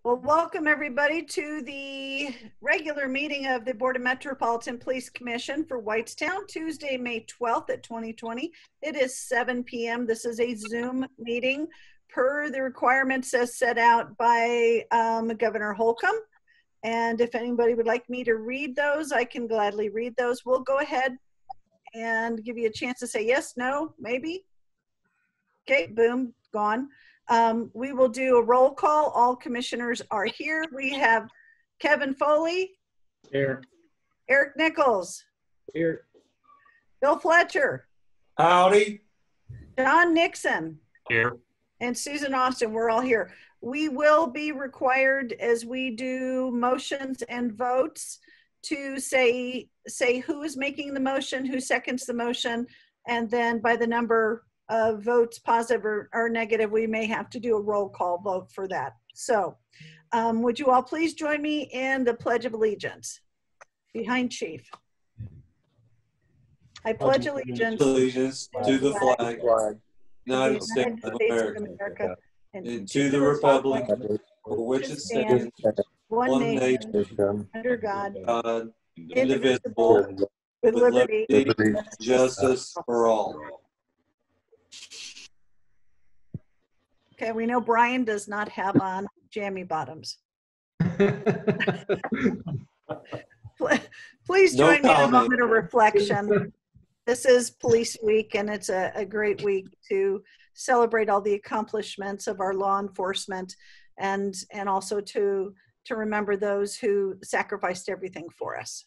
Well, welcome everybody to the regular meeting of the Board of Metropolitan Police Commission for Whitestown, Tuesday, May 12th at 2020. It is 7 p.m. This is a Zoom meeting per the requirements as set out by Governor Holcomb. And if anybody would like me to read those, I can gladly read those. We'll go ahead and give you a chance to say yes, no, maybe. Okay, boom, gone. We will do a roll call. All commissioners are here. We have Kevin Foley. Here. Eric Nichols. Here. Bill Fletcher. Howdy. John Nixon. Here. And Susan Austin. We're all here. We will be required, as we do motions and votes, to say who is making the motion, who seconds the motion, and then by the number of votes, positive or negative, we may have to do a roll call vote for that. So would you all please join me in the Pledge of Allegiance? Behind Chief. I pledge allegiance to the flag, United States of America, and to the republic for which it stands, one nation, under God, indivisible, with liberty and justice for all. Okay, we know Brian does not have on jammy bottoms. Please join me in a moment of reflection. This is Police Week, and it's a great week to celebrate all the accomplishments of our law enforcement and also to remember those who sacrificed everything for us.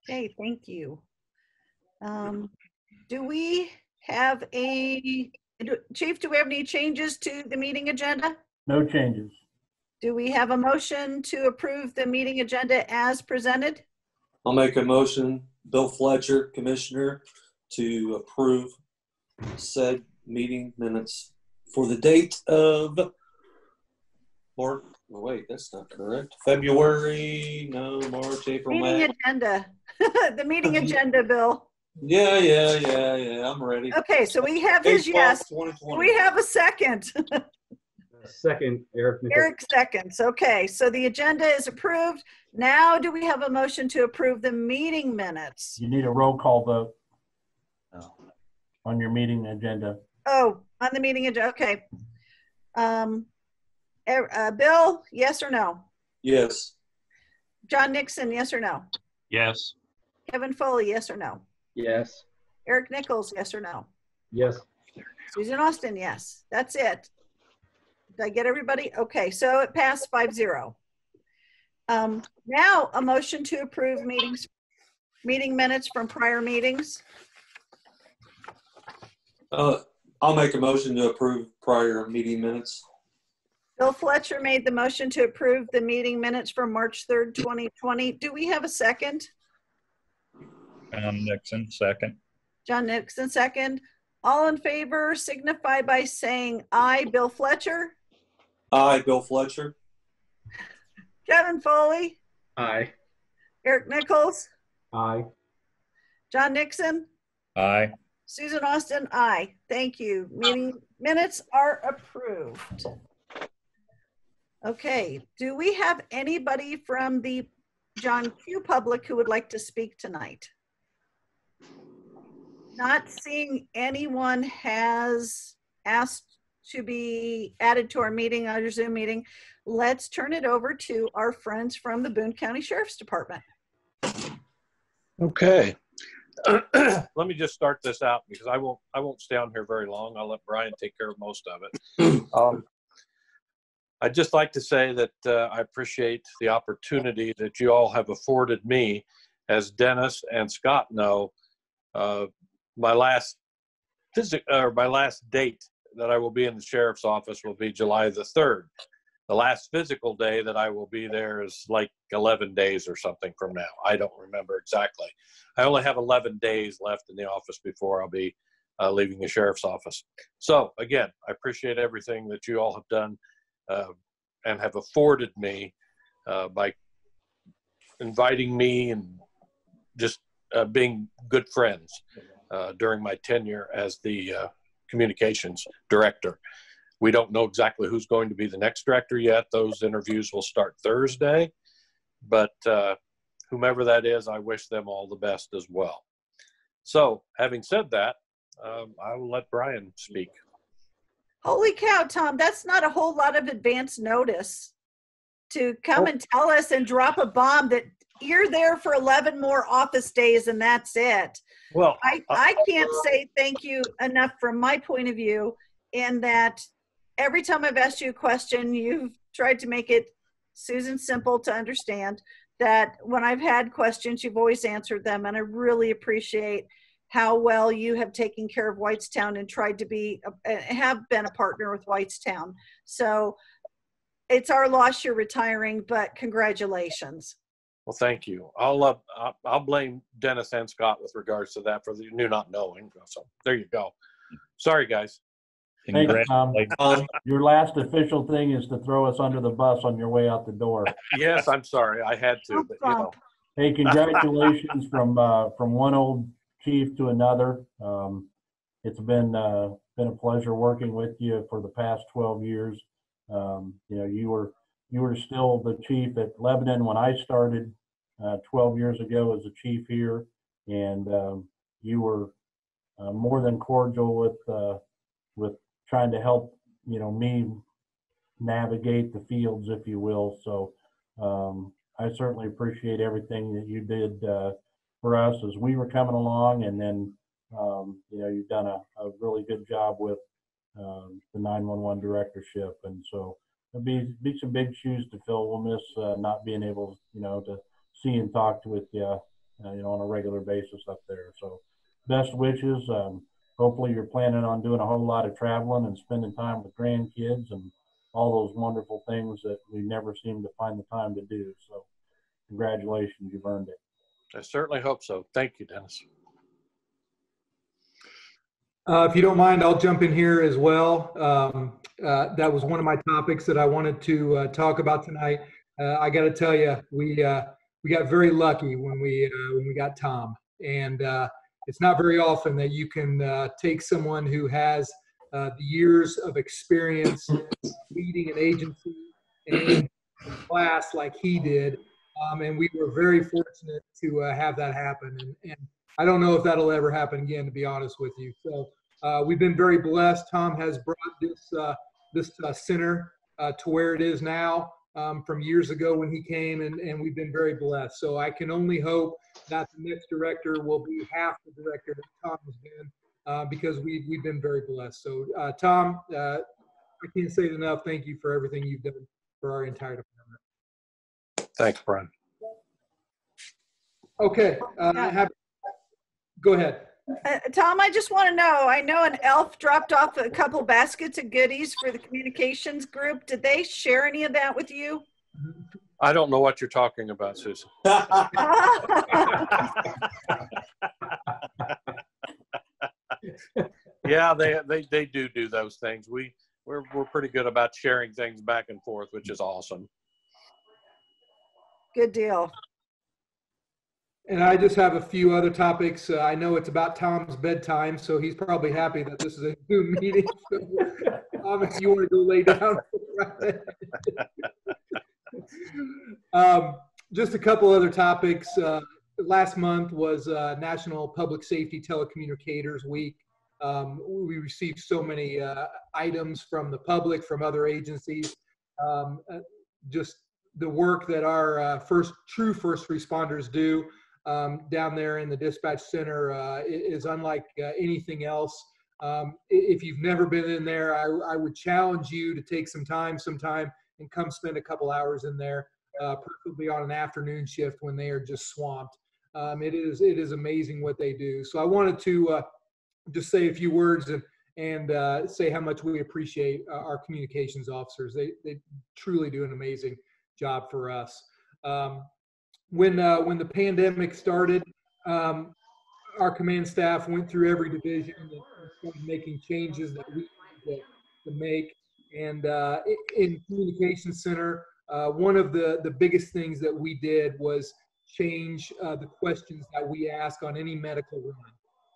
Okay, thank you. Do we have Chief, do we have any changes to the meeting agenda? No changes. Do we have a motion to approve the meeting agenda as presented? I'll make a motion, Bill Fletcher, Commissioner, to approve said meeting minutes for the date of March. Oh, wait, that's not correct. February, no, March, April, May. Meeting agenda. The meeting agenda, Bill. Yeah. I'm ready. Okay, so we have his yes. We have a second. Second, Eric Nichols. Eric seconds. Okay, so the agenda is approved. Now do we have a motion to approve the meeting minutes? You need a roll call vote on your meeting agenda. Oh, on the meeting agenda. Okay. Bill, yes or no? Yes. John Nixon, yes or no? Yes. Kevin Foley, yes or no? Yes. Eric Nichols, yes or no? Yes. Susan Austin, yes. That's it. Did I get everybody? Okay, so it passed 5-0. Now a motion to approve meeting minutes from prior meetings. I'll make a motion to approve prior meeting minutes. Bill Fletcher made the motion to approve the meeting minutes from March 3rd, 2020. Do we have a second? John Nixon, second. John Nixon, second. All in favor signify by saying aye. Bill Fletcher? Aye, Bill Fletcher. Kevin Foley? Aye. Eric Nichols? Aye. John Nixon? Aye. Susan Austin? Aye. Thank you. Meeting minutes are approved. Okay, do we have anybody from the John Q public who would like to speak tonight? Not seeing anyone has asked to be added to our meeting, our Zoom meeting. Let's turn it over to our friends from the Boone County Sheriff's Department. Okay. Let me just start this out because I won't stay on here very long. I'll let Brian take care of most of it. I'd just like to say that I appreciate the opportunity that you all have afforded me. As Dennis and Scott know, my last date that I will be in the sheriff's office will be July the 3rd. The last physical day that I will be there is like 11 days or something from now. I don't remember exactly. I only have 11 days left in the office before I'll be leaving the sheriff's office. So again, I appreciate everything that you all have done and have afforded me by inviting me and just being good friends during my tenure as the communications director. We don't know exactly who's going to be the next director yet. Those interviews will start Thursday, but whomever that is, I wish them all the best as well. So having said that, I will let Brian speak. Holy cow, Tom, that's not a whole lot of advance notice to come and tell us and drop a bomb that you're there for 11 more office days and that's it. Well, I can't say thank you enough from my point of view, in that every time I've asked you a question, you've tried to make it, Susan, simple to understand. That when I've had questions, you've always answered them, and I really appreciate how well you have taken care of Whitestown and tried to be, have been a partner with Whitestown. So it's our loss you're retiring, but congratulations. Well, thank you. I'll blame Dennis and Scott with regards to that for the new not knowing. So there you go. Sorry, guys. Thanks, Tom. Congratulations. Your last official thing is to throw us under the bus on your way out the door. Yes, I'm sorry. I had to, but you know. Hey, congratulations from one old chief to another. It's been a pleasure working with you for the past 12 years. You know, you were still the chief at Lebanon when I started 12 years ago as a chief here, and you were more than cordial with trying to help, you know, me navigate the fields, if you will. So I certainly appreciate everything that you did for us as we were coming along, and then you know, you've done a really good job with the 911 directorship, and so there'll be some big shoes to fill. We'll miss not being able, you know, to see and talk with you, you know, on a regular basis up there. So best wishes. Hopefully you're planning on doing a whole lot of traveling and spending time with grandkids and all those wonderful things that we never seem to find the time to do. So congratulations, you've earned it. I certainly hope so. Thank you, Dennis. If you don't mind, I'll jump in here as well. That was one of my topics that I wanted to talk about tonight. I got to tell you, we got very lucky when we got Tom, and it's not very often that you can take someone who has the years of experience leading an agency and class like he did, and we were very fortunate to have that happen. And I don't know if that'll ever happen again, to be honest with you. So we've been very blessed. Tom has brought this center to where it is now from years ago when he came, and we've been very blessed. So I can only hope that the next director will be half the director that Tom has been, because we've been very blessed. So Tom, I can't say it enough. Thank you for everything you've done for our entire department. Thanks, Brian. Okay, go ahead. Tom, I just want to know, I know an elf dropped off a couple baskets of goodies for the communications group. Did they share any of that with you? I don't know what you're talking about, Susan. Yeah, they do those things. We're pretty good about sharing things back and forth, which is awesome. Good deal. And I just have a few other topics. I know it's about Tom's bedtime, so he's probably happy that this is a Zoom meeting. So, Tom, if you want to go lay down. Just a couple other topics. Last month was National Public Safety Telecommunicators Week. We received so many items from the public, from other agencies. Just the work that our true first responders do down there in the dispatch center is unlike anything else. If you've never been in there, I would challenge you to take some time sometime and come spend a couple hours in there, preferably on an afternoon shift when they are just swamped. It is amazing what they do. So I wanted to just say a few words and say how much we appreciate our communications officers. They truly do an amazing job for us. When the pandemic started, our command staff went through every division and started making changes that we needed to make. And in Communications Center, one of the biggest things that we did was change the questions that we ask on any medical run.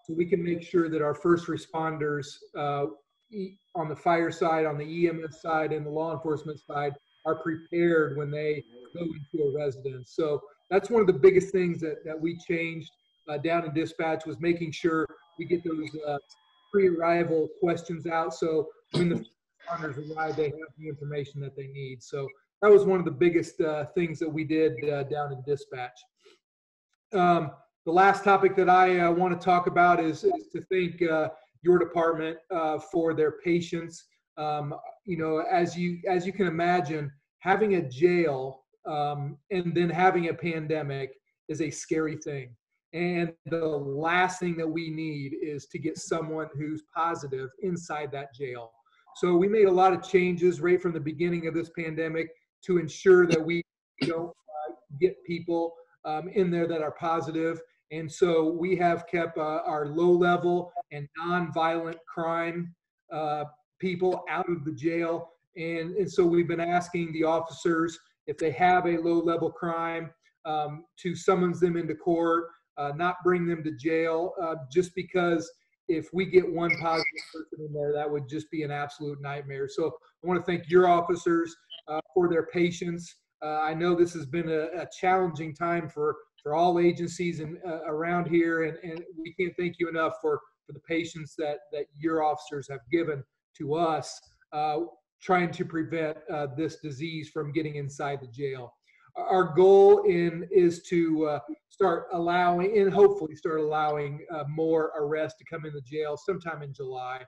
So we can make sure that our first responders on the fire side, on the EMS side, and the law enforcement side are prepared when they go into a residence. So that's one of the biggest things that we changed down in dispatch, was making sure we get those pre-arrival questions out. So when the responders arrive, they have the information that they need. So that was one of the biggest things that we did down in dispatch. The last topic that I want to talk about is to thank your department for their patience. You know, as you can imagine, having a jail and then having a pandemic is a scary thing. And the last thing that we need is to get someone who's positive inside that jail. So we made a lot of changes right from the beginning of this pandemic to ensure that we don't get people in there that are positive. And so we have kept our low-level and non-violent crime people out of the jail. And so we've been asking the officers, if they have a low-level crime, to summons them into court, not bring them to jail, just because if we get one positive person in there, that would just be an absolute nightmare. So I want to thank your officers for their patience. I know this has been a challenging time for all agencies and around here, and we can't thank you enough for the patience that your officers have given to us trying to prevent this disease from getting inside the jail. Our goal is to start allowing, and hopefully start allowing more arrests to come in the jail sometime in July.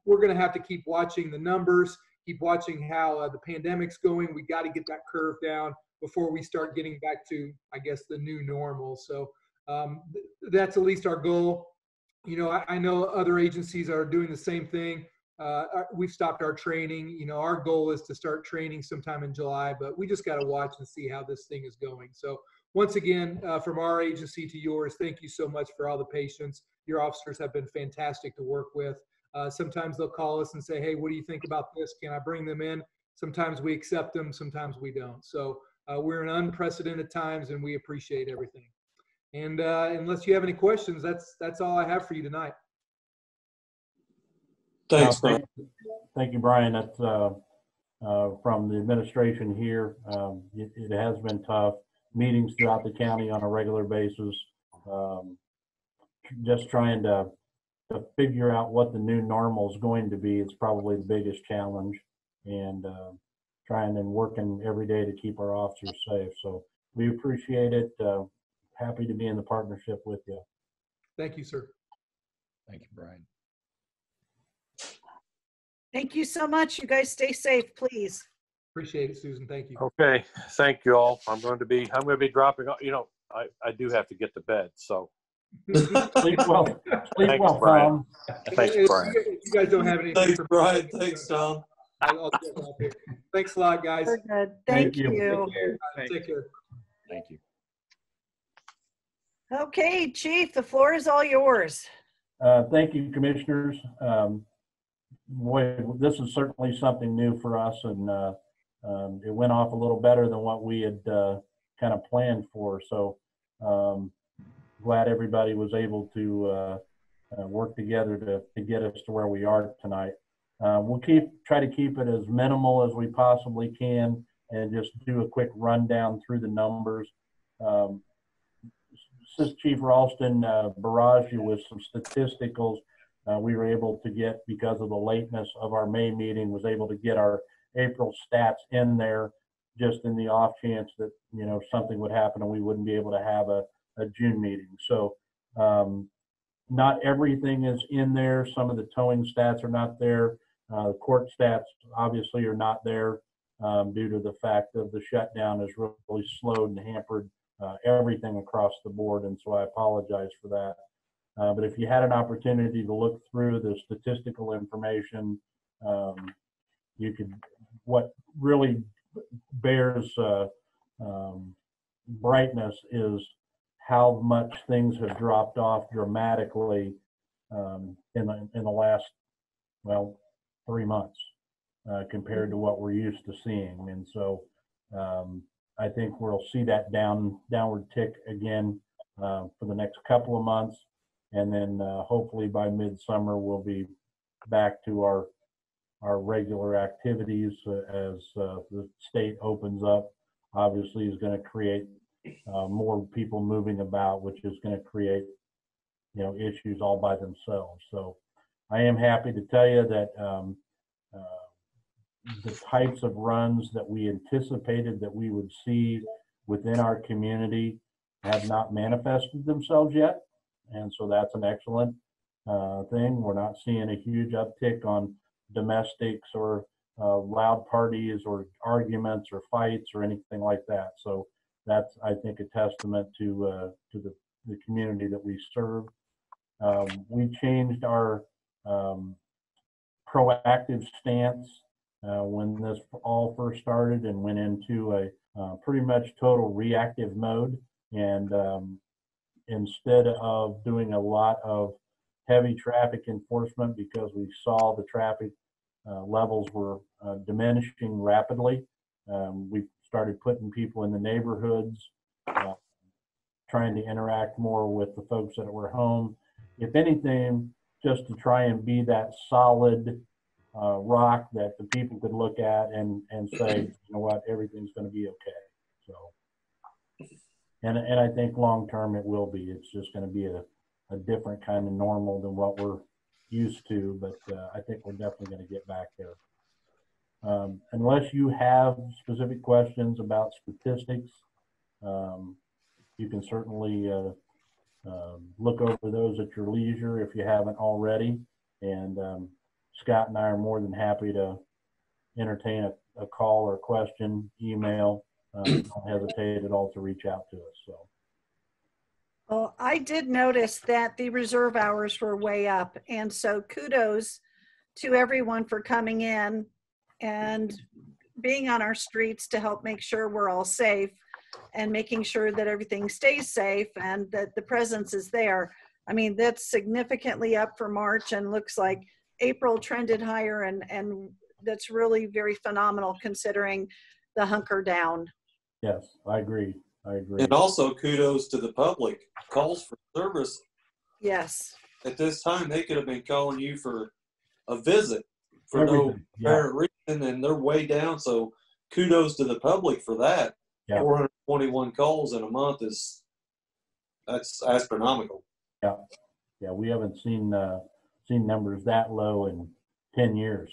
We're going to have to keep watching the numbers, keep watching how the pandemic's going. We got to get that curve down before we start getting back to, I guess, the new normal. So that's at least our goal. You know, I know other agencies are doing the same thing. We've stopped our training. You know, our goal is to start training sometime in July, but we just got to watch and see how this thing is going. So once again, from our agency to yours, thank you so much for all the patience. Your officers have been fantastic to work with. Sometimes they'll call us and say, hey, what do you think about this? Can I bring them in? Sometimes we accept them, sometimes we don't. So we're in unprecedented times, and we appreciate everything. And unless you have any questions, that's all I have for you tonight. Thanks, Brian. Thank you, Brian. That's from the administration here. It has been tough. Meetings throughout the county on a regular basis. Just trying to figure out what the new normal is going to be. It's probably the biggest challenge, and trying and working every day to keep our officers safe. So we appreciate it. Happy to be in the partnership with you. Thank you, sir. Thank you, Brian. Thank you so much. You guys stay safe, please. Appreciate it, Susan. Thank you. Okay, thank you all. I'm going to be dropping off. You know, I do have to get to bed, so. Sleep well. Sleep Thanks, well, Brian. Tom. Thanks, Brian. If you guys don't have anything Thanks, for me, Brian. Thanks, Tom. I'll get off here. Thanks a lot, guys. We're good. Thank Thank you. you. Take care. Thank you. Okay, Chief, the floor is all yours. Thank you, commissioners. Boy, this is certainly something new for us, and it went off a little better than what we had kind of planned for. So glad everybody was able to work together to get us to where we are tonight. We'll try to keep it as minimal as we possibly can, and just do a quick rundown through the numbers. Since Chief Ralston barraged you with some statisticals, we were able to get, because of the lateness of our May meeting, was able to get our April stats in there, just in the off chance that, you know, something would happen and we wouldn't be able to have a June meeting. So not everything is in there. Some of the towing stats are not there. The court stats obviously are not there due to the fact of the shutdown has really slowed and hampered everything across the board, and so I apologize for that. But if you had an opportunity to look through the statistical information, you could, what really bears brightness is how much things have dropped off dramatically in the last, well, 3 months compared to what we're used to seeing. And so I think we'll see that downward tick again for the next couple of months. And then hopefully by midsummer, we'll be back to our regular activities as the state opens up. Obviously is going to create more people moving about, which is going to create, issues all by themselves. So I am happy to tell you that the types of runs that we anticipated that we would see within our community have not manifested themselves yet. And so that's an excellent thing. We're not seeing a huge uptick on domestics or loud parties or arguments or fights or anything like that. So that's, I think, a testament to the community that we serve. We changed our proactive stance when this all first started and went into a pretty much total reactive mode. And instead of doing a lot of heavy traffic enforcement because we saw the traffic levels were diminishing rapidly, we started putting people in the neighborhoods, trying to interact more with the folks that were home. If anything, just to try and be that solid rock that the people could look at and say, you know what, everything's going to be okay. So, and I think long term it will be. It's just going to be a different kind of normal than what we're used to, but I think we're definitely going to get back there. Unless you have specific questions about statistics, you can certainly look over those at your leisure if you haven't already. And Scott and I are more than happy to entertain a call or a question, email. Don't hesitate at all to reach out to us. So. Well, I did notice that the reserve hours were way up. And so kudos to everyone for coming in and being on our streets to help make sure we're all safe and making sure that everything stays safe and that the presence is there. I mean, that's significantly up for March and looks like April trended higher, and that's really very phenomenal considering the hunker down. Yes, I agree. And also kudos to the public. Calls for service. Yes. At this time, they could have been calling you for a visit for Everything. no apparent reason, and they're way down. So kudos to the public for that. Yeah. 421 calls in a month that's astronomical. Yeah, yeah, we haven't seen numbers that low in 10 years.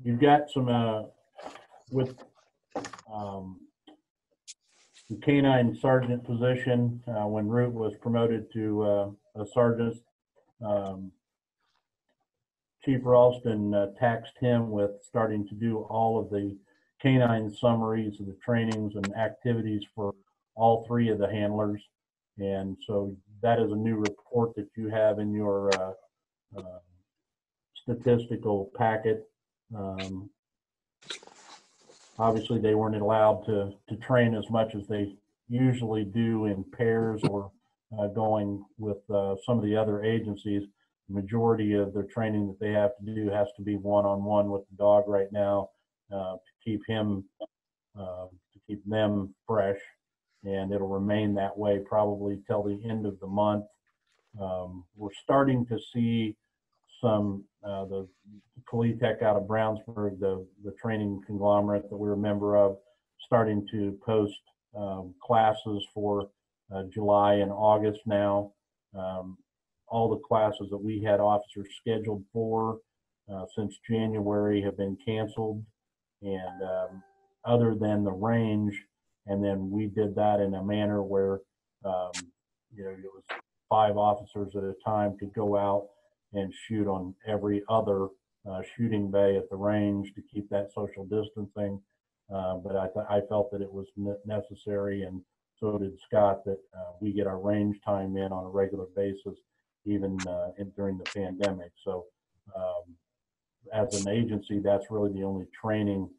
You've got some with the canine sergeant position when Root was promoted to a sergeant. Chief Ralston taxed him with starting to do all of the canine summaries of the trainings and activities for all 3 of the handlers. And so that is a new report that you have in your statistical packet. Obviously, they weren't allowed to train as much as they usually do in pairs or going with some of the other agencies. The majority of their training that they have to do has to be one-on-one with the dog right now to keep them fresh, and it'll remain that way probably till the end of the month. We're starting to see some the Colitech out of Brownsburg, the training conglomerate that we're a member of, starting to post classes for July and August now. All the classes that we had officers scheduled for since January have been canceled, and other than the range, and then we did that in a manner where it was 5 officers at a time could go out and shoot on every other shooting bay at the range to keep that social distancing. But I felt that it was necessary, and so did Scott, that we get our range time in on a regular basis, even during the pandemic. So as an agency, that's really the only training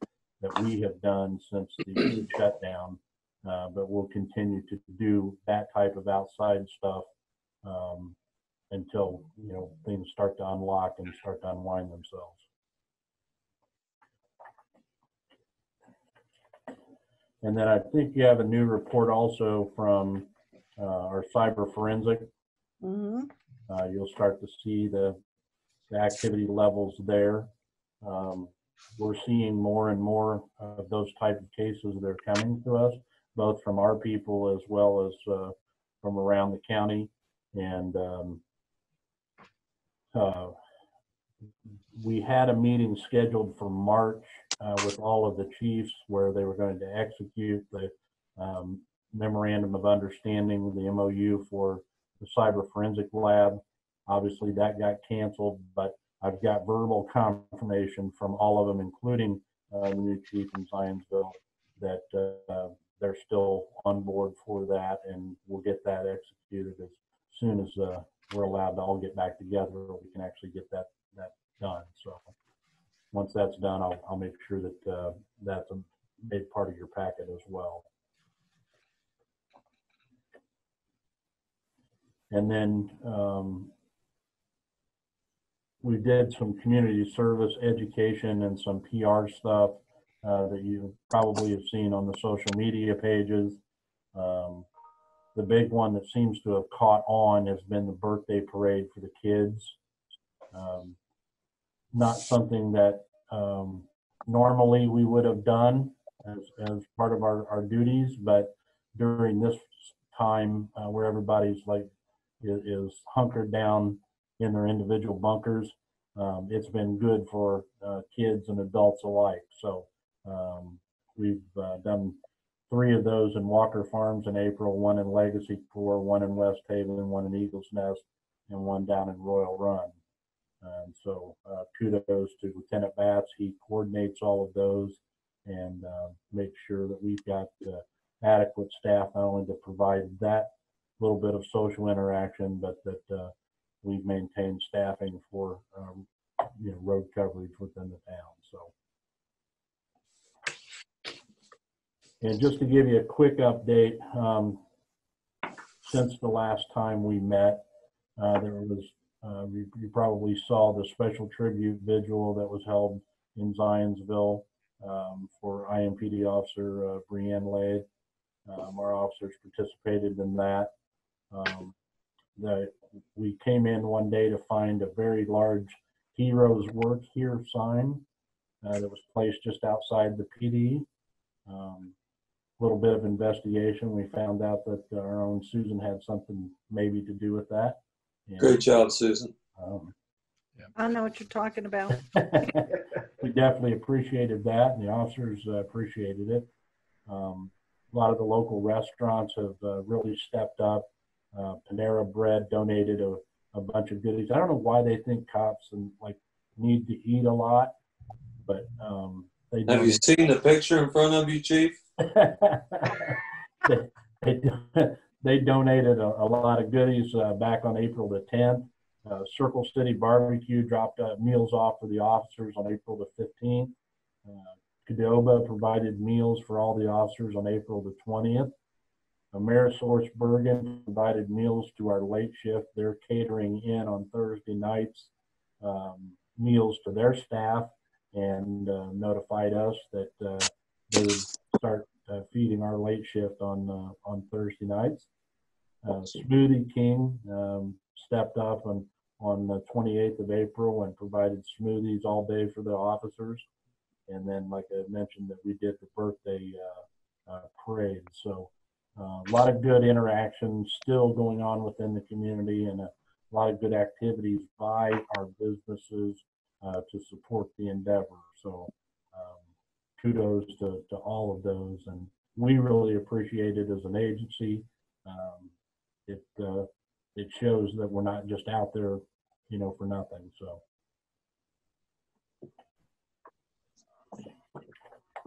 that we have done since the shutdown. But we'll continue to do that type of outside stuff until things start to unlock and start to unwind themselves. And then I think you have a new report also from our cyber forensic. Mm-hmm. You'll start to see the activity levels there. We're seeing more and more of those type of cases that are coming to us, both from our people as well as from around the county. And we had a meeting scheduled for March with all of the chiefs where they were going to execute the memorandum of understanding, the MOU for the cyber forensic lab. Obviously that got canceled, but I've got verbal confirmation from all of them, including the new chief in Zionsville, that they're still on board for that, and we'll get that executed as soon as we're allowed to all get back together. We can actually get that done. So once that's done, I'll make sure that that's a big part of your packet as well. And then we did some community service education and some PR stuff that you probably have seen on the social media pages. The big one that seems to have caught on has been the birthday parade for the kids. Not something that normally we would have done as part of our duties, but during this time where everybody's is hunkered down in their individual bunkers, it's been good for kids and adults alike. So we've done 3 of those in Walker Farms in April, 1 in Legacy Corps, 1 in West Haven, 1 in Eagles Nest, and 1 down in Royal Run. And so kudos to Lieutenant Batts. He coordinates all of those and makes sure that we've got adequate staff, not only to provide that little bit of social interaction, but that we've maintained staffing for road coverage within the town. So, and just to give you a quick update, since the last time we met, there was you probably saw the special tribute vigil that was held in Zionsville for IMPD officer Breanne Lade. Our officers participated in that. We came in one day to find a very large Heroes Work Here sign that was placed just outside the PD. Little bit of investigation, we found out that our own Susan had something maybe to do with that. And, great job, Susan. I know what you're talking about. We definitely appreciated that, and the officers appreciated it. A lot of the local restaurants have really stepped up. Panera Bread donated a bunch of goodies. I don't know why they think cops need to eat a lot, but they have you seen the picture in front of you, Chief? they donated a lot of goodies back on April the 10th. Circle City Barbecue dropped meals off for the officers on April the 15th. Qdoba provided meals for all the officers on April the 20th. Amerisource Bergen provided meals to our late shift. They're catering in on Thursday nights meals to their staff, and notified us that they would start feeding our late shift on Thursday nights. Smoothie King stepped up on the 28th of April and provided smoothies all day for the officers. And then, like I mentioned, that we did the birthday parade. So a lot of good interaction still going on within the community, and a lot of good activities by our businesses to support the endeavor. So kudos to all of those, and we really appreciate it as an agency. It shows that we're not just out there, for nothing. So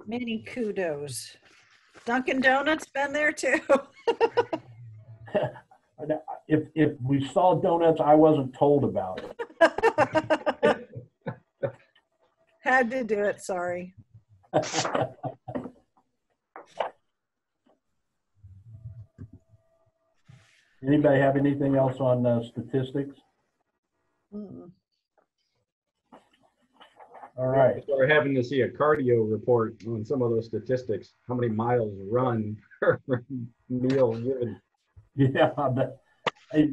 Many kudos. Dunkin' Donuts been there too. If we saw donuts, I wasn't told about it. Had to do it, sorry. Anybody have anything else on statistics? Mm. All right. We're having to see a cardio report on some of those statistics. How many miles run per meal given? Yeah, hey,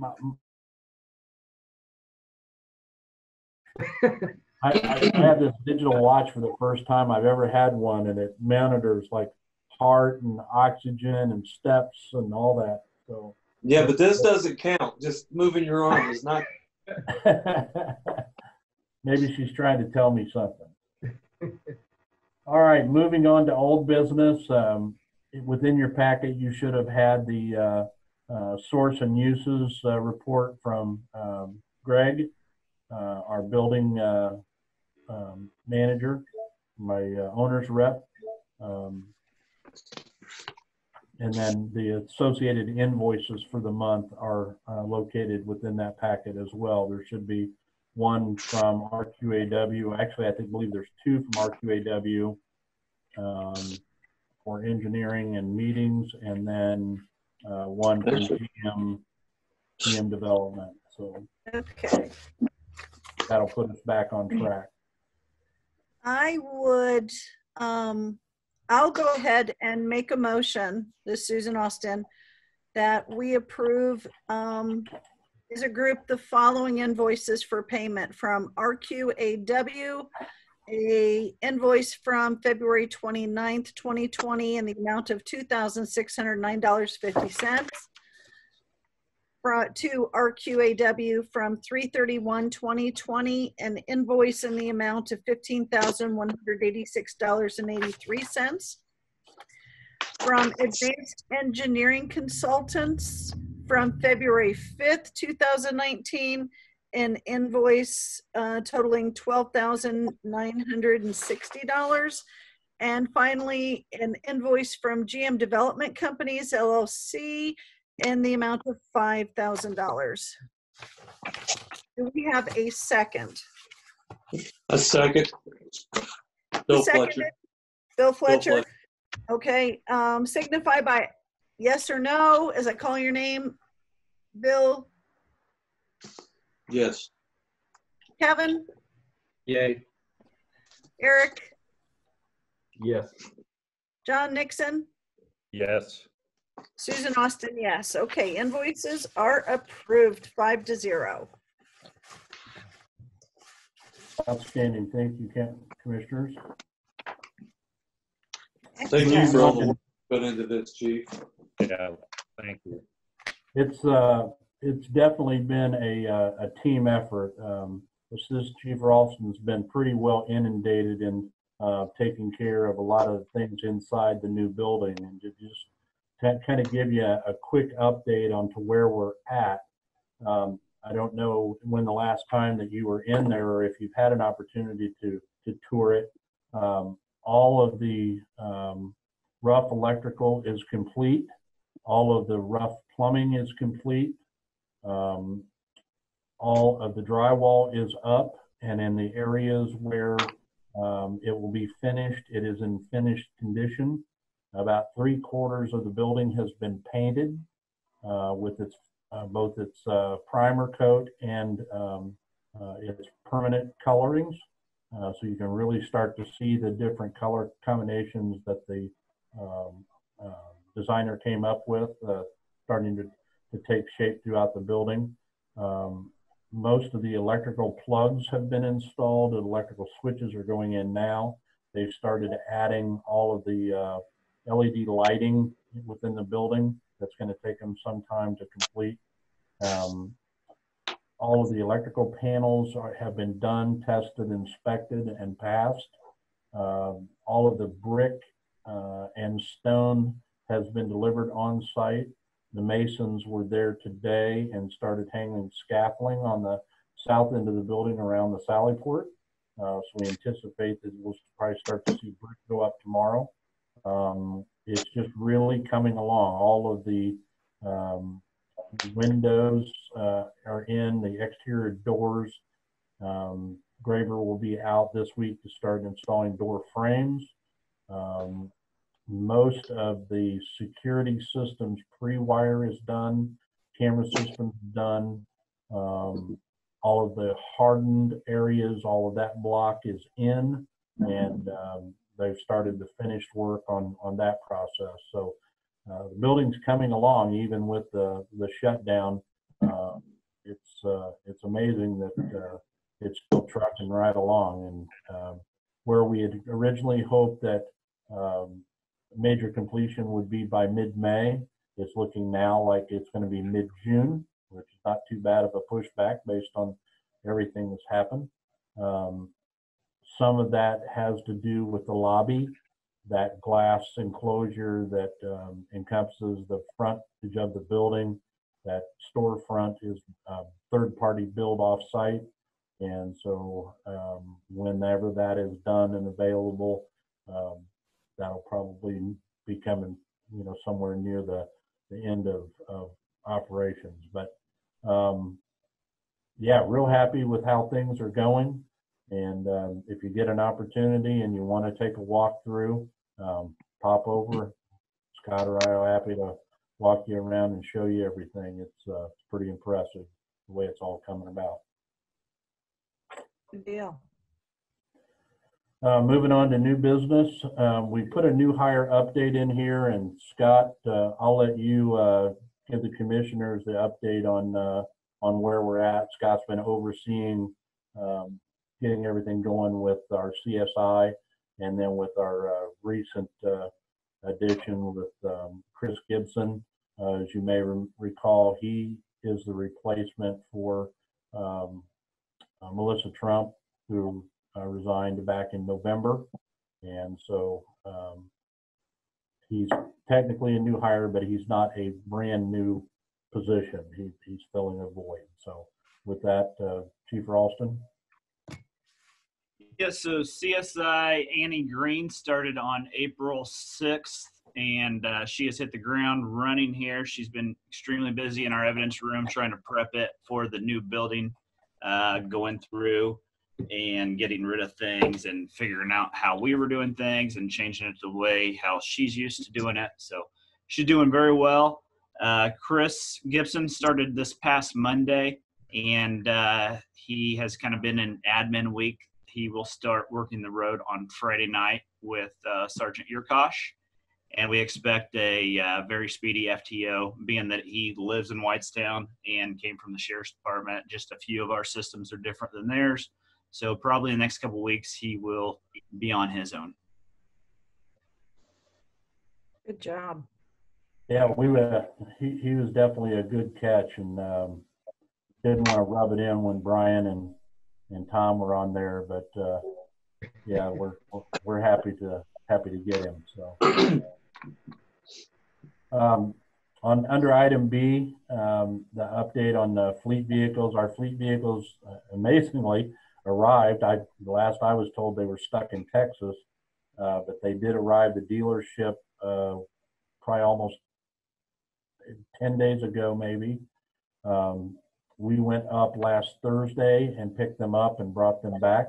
I had this digital watch for the first time I've ever had one, and it monitors like heart and oxygen and steps and all that. So yeah, but this doesn't count. Just moving your arm is not. maybe she's trying to tell me something. All right, moving on to old business. Within your packet, you should have had the source and uses report from Greg, our building manager, my owner's rep. And then the associated invoices for the month are located within that packet as well. There should be one from RQAW. Actually, I believe there's two from RQAW for engineering and meetings, and then one from GM development. So Okay. that'll put us back on track. I would, I'll go ahead and make a motion, this is Susan Austin, that we approve as a group the following invoices for payment from RQAW, a invoice from February 29th, 2020 in the amount of $2,609.50. To RQAW from 3/31/2020, an invoice in the amount of $15,186.83. From Advanced Engineering Consultants from February 5th, 2019, an invoice totaling $12,960. And finally, an invoice from GM Development Companies, LLC, in the amount of $5,000. Do we have a second? A second. Bill Fletcher. Bill Fletcher. Okay, signify by yes or no as I call your name. Bill? Yes. Kevin? Yay. Eric? Yes. John Nixon? Yes. Susan Austin, yes. Okay, invoices are approved 5-0. Outstanding. Thank you, Commissioners. Thank you for all the work put into this, Chief. Yeah, thank you. It's definitely been a team effort. This Chief Ralston's been pretty well inundated in taking care of a lot of things inside the new building, and to just kind of give you a quick update on to where we're at. I don't know when the last time that you were in there or if you've had an opportunity to tour it. All of the rough electrical is complete. All of the rough plumbing is complete. All of the drywall is up, and in the areas where it will be finished, it is in finished condition. About 3/4 of the building has been painted with its both its primer coat and its permanent colorings. So you can really start to see the different color combinations that the designer came up with, starting to take shape throughout the building. Most of the electrical plugs have been installed. The electrical switches are going in now. They've started adding all of the LED lighting within the building. That's going to take them some time to complete. All of the electrical panels have been done, tested, inspected, and passed. All of the brick and stone has been delivered on site. The masons were there today and started hanging scaffolding on the south end of the building around the Sallyport. So we anticipate that we'll probably start to see brick go up tomorrow. It's just really coming along. All of the windows are in, the exterior doors. Graver will be out this week to start installing door frames. Most of the security systems pre-wire is done, camera systems done. All of the hardened areas, all of that block is in, and they've started the finished work on that process. So the building's coming along, even with the shutdown. It's amazing that it's still trucking right along. And where we had originally hoped that major completion would be by mid-May, it's looking now like it's going to be mid-June, which is not too bad of a pushback based on everything that's happened. Some of that has to do with the lobby, that glass enclosure that encompasses the frontage of the building. That storefront is third-party build off-site, and so whenever that is done and available, that'll probably be coming, somewhere near the end of operations. But yeah, real happy with how things are going. And if you get an opportunity and you want to take a walk through, pop over. Scott or I are happy to walk you around and show you everything. It's pretty impressive the way it's all coming about. Good deal. Moving on to new business, we put a new hire update in here, and Scott, I'll let you give the commissioners the update on where we're at. Scott's been overseeing getting everything going with our CSI, and then with our recent addition with Chris Gibson. As you may recall, he is the replacement for Melissa Trump, who resigned back in November. And so he's technically a new hire, but he's not a brand new position. He's filling a void. So with that, Chief Ralston. Yeah, so CSI Annie Green started on April 6th, and she has hit the ground running here. She's been extremely busy in our evidence room trying to prep it for the new building, going through and getting rid of things and figuring out how we were doing things and changing it the way how she's used to doing it. So she's doing very well. Chris Gibson started this past Monday, and he has kind of been in admin week. He will start working the road on Friday night with Sergeant Yurkosh, and we expect a very speedy FTO, being that he lives in Whitestown and came from the Sheriff's Department. Just a few of our systems are different than theirs, so probably in the next couple of weeks he will be on his own. Good job. Yeah, he was definitely a good catch, and didn't want to rub it in when Brian and Tom were on there, but yeah, we're happy to get him. So under item B, the update on the fleet vehicles. Our fleet vehicles amazingly arrived. The last I was told, they were stuck in Texas, but they did arrive. The dealership probably almost 10 days ago, maybe. We went up last Thursday and picked them up and brought them back.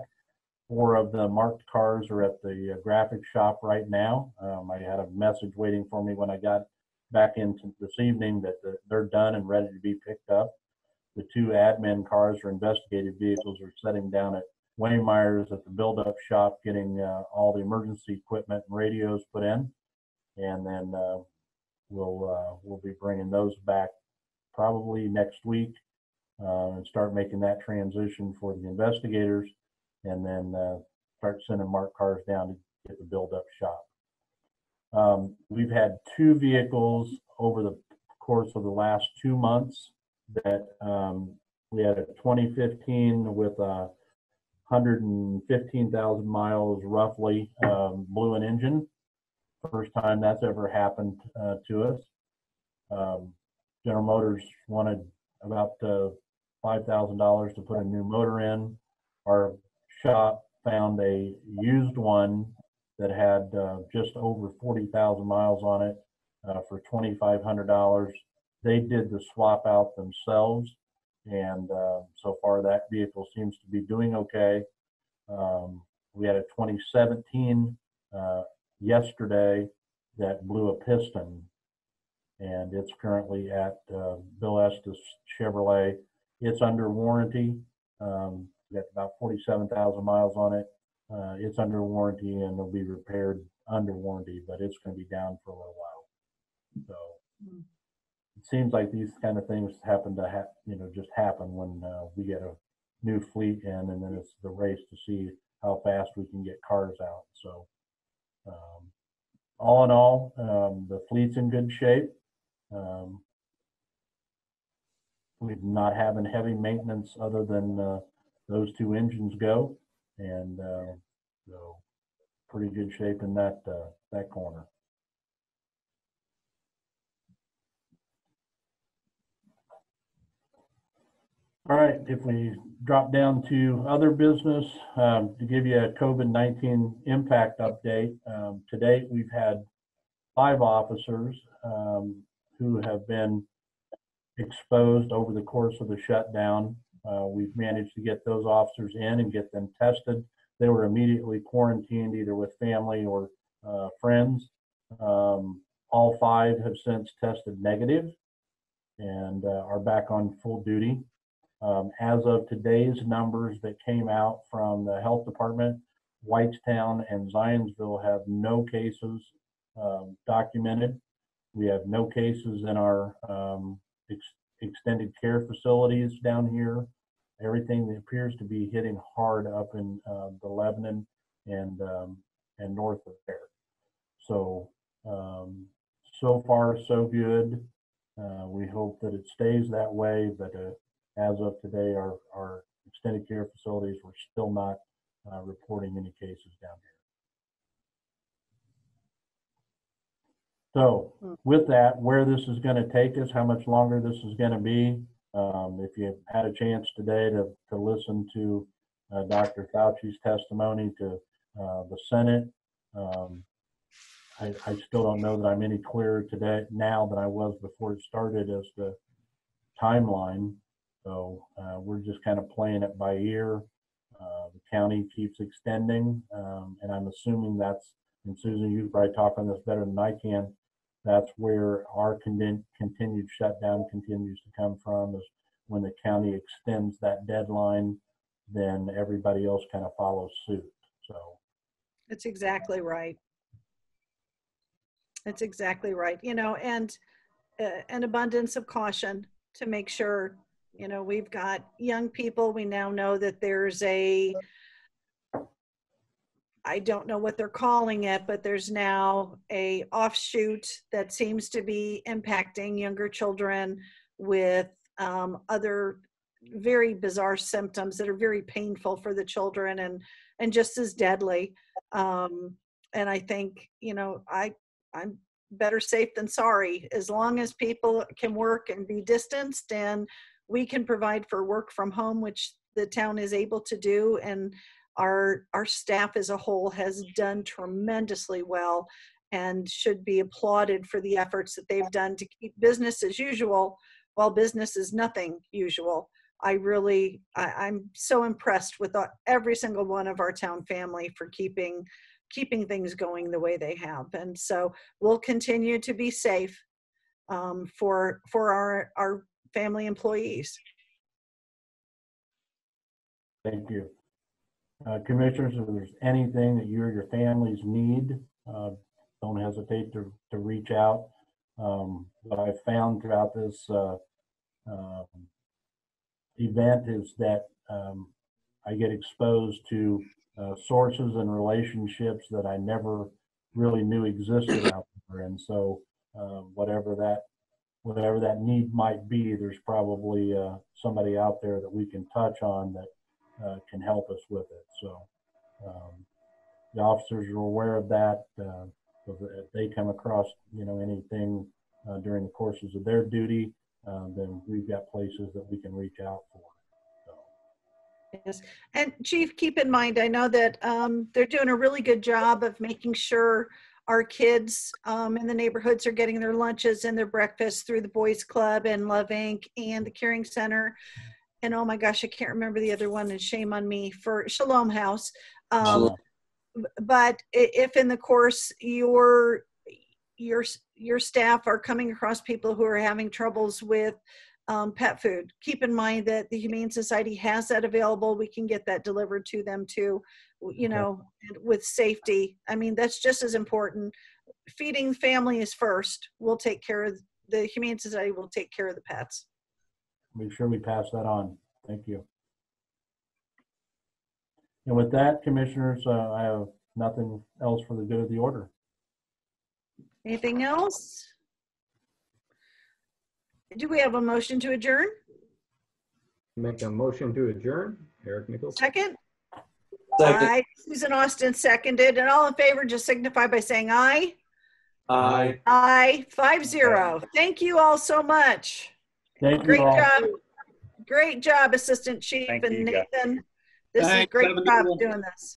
4 of the marked cars are at the graphic shop right now. I had a message waiting for me when I got back into this evening that they're done and ready to be picked up. The 2 admin cars or investigative vehicles are sitting down at Waymeyer's at the build-up shop, getting all the emergency equipment and radios put in, and then we'll be bringing those back probably next week. And start making that transition for the investigators, and then start sending marked cars down to get the build-up shop. We've had 2 vehicles over the course of the last 2 months that we had a 2015 with 115,000 miles roughly, blew an engine. First time that's ever happened to us. General Motors wanted about $5,000 to put a new motor in. Our shop found a used one that had just over 40,000 miles on it for $2,500. They did the swap out themselves, and so far that vehicle seems to be doing okay. We had a 2017 yesterday that blew a piston, and it's currently at Bill Estes Chevrolet. It's under warranty. Got about 47,000 miles on it. It's under warranty and it'll be repaired under warranty, but it's going to be down for a little while. So it seems like these kind of things happen to just happen when we get a new fleet in, and then it's the race to see how fast we can get cars out. So all in all, the fleet's in good shape. We're not having heavy maintenance other than those two engines go, and so pretty good shape in that corner. All right, if we drop down to other business, to give you a COVID-19 impact update, to date we've had 5 officers who have been exposed over the course of the shutdown. We've managed to get those officers in and get them tested. They were immediately quarantined either with family or friends. All 5 have since tested negative and are back on full duty. As of today's numbers that came out from the health department, Whitestown and Zionsville have no cases documented. We have no cases in our extended care facilities down here. Everything that appears to be hitting hard up in the Lebanon and north of there. So so far so good. We hope that it stays that way, but as of today, our extended care facilities were still not reporting any cases down here. So with that, where this is going to take us, how much longer this is going to be, if you had a chance today to listen to Dr. Fauci's testimony to the Senate, I still don't know that I'm any clearer today now than I was before it started as the timeline. So we're just kind of playing it by ear. The county keeps extending, and I'm assuming that's, and Susan, you probably talk on this better than I can, that's where our continued shutdown continues to come from, is when the county extends that deadline, then everybody else kind of follows suit. So that's exactly right. That's exactly right. And an abundance of caution to make sure, we've got young people. We now know that there's I don't know what they're calling it, but there's now a offshoot that seems to be impacting younger children with other very bizarre symptoms that are very painful for the children and just as deadly. And I think, I'm better safe than sorry. As long as people can work and be distanced and we can provide for work from home, which the town is able to do, and our staff as a whole has done tremendously well and should be applauded for the efforts that they've done to keep business as usual while business is nothing usual. I'm so impressed with every single one of our town family for keeping things going the way they have. And so we'll continue to be safe for our family employees. thank you. Commissioners, if there's anything that you or your families need, don't hesitate to reach out. What I've found throughout this event is that I get exposed to sources and relationships that I never really knew existed out there. And so whatever that need might be, there's probably somebody out there that we can touch on that can help us with it. So the officers are aware of that. So that if they come across, anything during the courses of their duty, then we've got places that we can reach out for. So Yes. And Chief, keep in mind, I know that they're doing a really good job of making sure our kids in the neighborhoods are getting their lunches and their breakfast through the Boys Club and Love Inc. and the Caring Center. And oh my gosh, I can't remember the other one, and shame on me, for Shalom House. But if in the course your staff are coming across people who are having troubles with pet food, keep in mind that the Humane Society has that available. We can get that delivered to them too, you know, with safety. I mean, that's just as important. Feeding family is first. We'll take care of, the Humane Society will take care of the pets. Make sure we pass that on. Thank you. And with that, commissioners, I have nothing else for the good of the order. Anything else? Do we have a motion to adjourn? Make a motion to adjourn. Eric Nichols. Second? Second. Aye. Susan Austin seconded. And all in favor, just signify by saying aye. Aye. Aye. 5-0. Thank you all so much. Thank you Great all. job. Great job, Assistant Chief Thank and you, guys. Nathan. This is a Thanks. great Have a good job one. doing this.